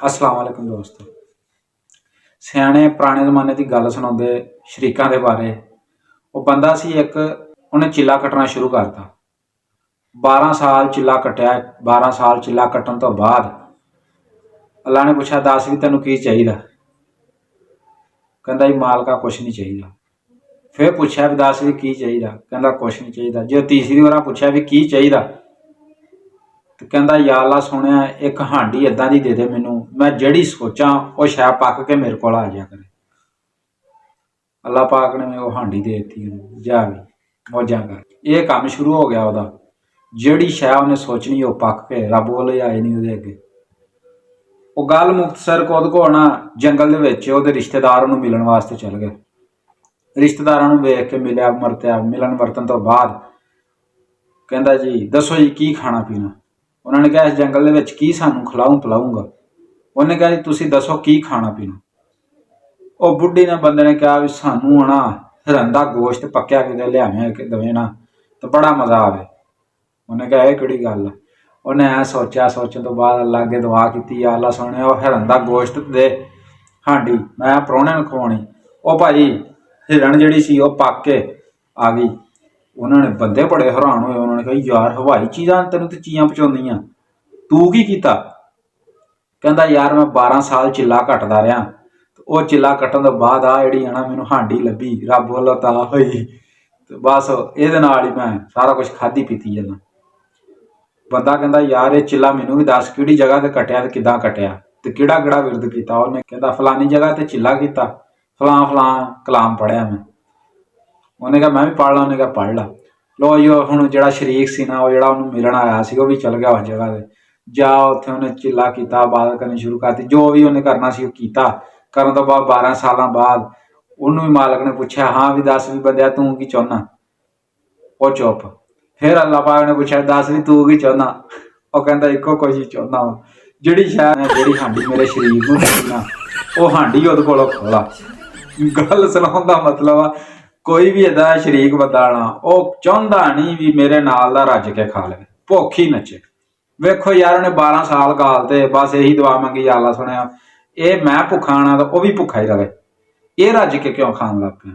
अस्सलाम वालेकुम दोस्तों। सियाने पुराने जमाने की गल सुनाते शरीकों के बारे। वो बंदा सी एक, उन्हें चिल्ला कट्टना शुरू करता। 12 साल चिल्ला कट्टिया। 12 साल चिल्ला कट्टन तो बाद अल्लाह ने पूछा, दस भी तेनों की चाहिए? कहता जी मालका कुछ नहीं चाहिए। फिर पूछा भी दस भी की चाहिए? कहता कुछ नहीं चाहिए। जो तीसरी बार पूछा भी की चाहिए तो कहता या अल्लाह सोने एक हांडी इदा की दे दे मैनू, मैं जड़ी सोचा वो शायद पक के मेरे को आ जाया करे। अल्लाह पाक ने वो हांडी दे दी, जा भी मौजा कर। ये काम शुरू हो गया वह, जिहड़ी शै उन्हें सोचनी वो पक के रब वाले आए नहीं वो अगे। वो गल मुख्तसर को को ना जंगल के रिश्तेदार उन्होंने मिलने वास्ते चल गए। रिश्तेदारों वेख के मिलिया मरत्या, मिलन वरतन तो बाद कहता जी दसो जी की खाना पीना। उन्होंने कहा इस जंगल की सानू खिलाऊं पिलाऊंगा। उन्हें कहा जी तुसी दसो की खाना पीना। वो बुढ़ी ने बंदे ने कहा भी सानू ना हिरन का गोश्त पक्या कि लियावे दवे ना तो बड़ा मजा आवे। उन्हें कहा यह कि गल है। उन्हें ऐ सोचा, सोचने तो बाद अल्लाह अगे दुआ की, अल्लाह सुने वो हिरन का गोश्त दे हांडी मैं प्राहुणे नूं खवाउणी। वो भाई हिरन जिहड़ी सी वो पक के आ गई। उन्होंने बंदे बड़े हैरान हुए। उन्होंने कहा यार हवाई चीज़ां तेन तो चीज़ां पहुँचाउंदियां, तू की कीता? कहता यार मैं 12 साल चिल्ला कट्टदा रहा, वो चिल्ला कट्टन तो बाद आ जिहड़ी है ना मैनूं हांडी लभी रब वालों ता होई, तो बस ये नाल ही मैं सारा कुछ खाधी पीती जाना। बंदा कहता यार ये चिल्ला मैनूं भी दस किहड़ी जगह ते कट्टिया ते किदां कट्टिया ते किहड़ा किहड़ा विरद कीता। उन्हें कहता फलानी जगह ते चिल्ला कीता, फलां फलां कलाम पढ़िया मैं। उन्हें कहा मैं भी पढ़ ला। उन्हें कहा पढ़ ला। लो जी हुण जिहड़ा शरीक सी ना, वो जिहड़ा उन्होंने मिलन आया सी, वो भी चल गया उस जगह ते। जा उत्थे उन्हें चिल्ला कीता, इबादत करनी शुरू करती, जो भी उन्हें करना सी कीता। करन तो बाद 12 साल बाद उन्होंने भी मालक ने पूछा हाँ भी दस भी बंदिया तू की चाहुंदा? वो चुप। फिर अल्लाह पाक ने पूछा दस भी तू की चाहुंदा? वो कहता इको कुछ ही चाहुंदा वा, जिहड़ी शायद जिहड़ी हांडी मेरे शरीक नूं दित्ती ना वो हांडी उहदे कोलों खोला। गल सुनाउण दा मतलब आ कोई भी इदा शरीक बंदा ना वो चाहुंदा नहीं भी मेरे नाल दा रज के खा लवे, भुख ही नचे। वेखो यार उन्हें 12 साल गालते, बस यही दुआ मंगी अल्लाह सुने ये मैं भुखा आना तो वह भी भुखा ही रहे, ये रज के क्यों खान लग पे।